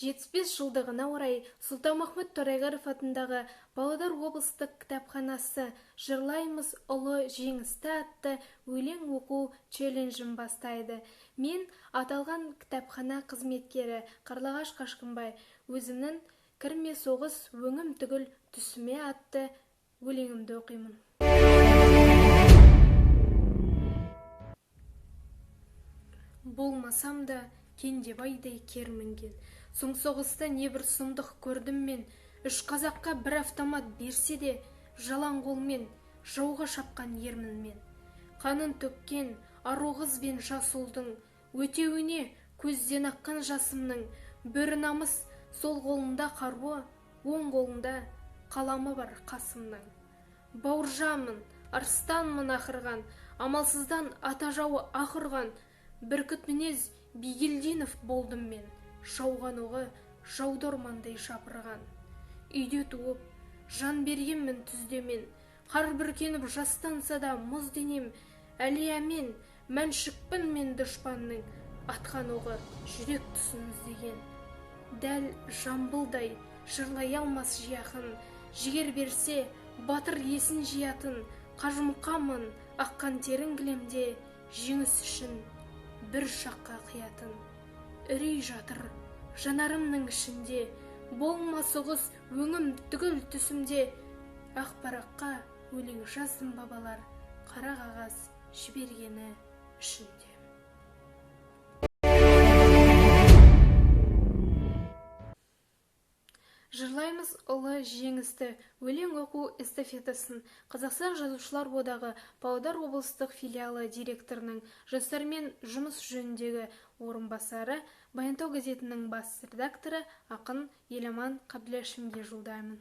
75 жылдығына орай Сұлтанмахмет Торайғаров атындағы Павлодар облыстық кітапханасы «Жырлаймыз ұлы жеңісті» атты өлең оқу челленджін бастайды. Мен аталған кітапхана қызметкері Қарлығаш Қашқынбай өзімнің «Кірме соғыс өңім түгіл түсіме» атты өлеңімді оқимын. Болмасам да Кендебайдай кер мінген. Соң соғыста небір сұмдық көрдім мен. Үш қазаққа бір автомат берсе де, жалаң қолмен жауға шапқан ермін мен. Қанын төккен ару қыз бен жас ұлдың өтеуіне көзден аққан жасымның. Бір намыс сол қолында қаруы, оң қолында қаламы бар қасымның. Бауыржанмын, арыстанмын ақырған, амалсыздан ата жауы ақырған. Бүркіт мінез Бигелдинов болдым мен, шауған оғы жаудырмандай шапырған. Үйде туып, жан бергенмін түздемен, қар бүркеніп жастанса да мұз денем. Әлиямен, мәншікпін мен дұшпанның, атқан оғы жүрек тұсын іздеген. Дәл жамбылдай жырлай алмас жияқын, жігер берсе батыр есін жиятын. Қажымқамын, аққан терін кілемде, жеңіс үшін бір шаққа қиятын. Үрей жатыр жанарымның ішінде, болма соғыс өңім түгіл түсімде. Ақ параққа өлең жаздым бабалар, қара қағаз жібергені үшінде. Жырлаймыз ұлы жеңісті өлең оқу эстафетасын Қазақстан Жазушылар одағы Павлодар облыстық филиалы директорының жастармен жұмыс жөніндегі орынбасары, Баянтау газетінің бас редакторы ақын Еламан Қабділәшімге жолдаймын.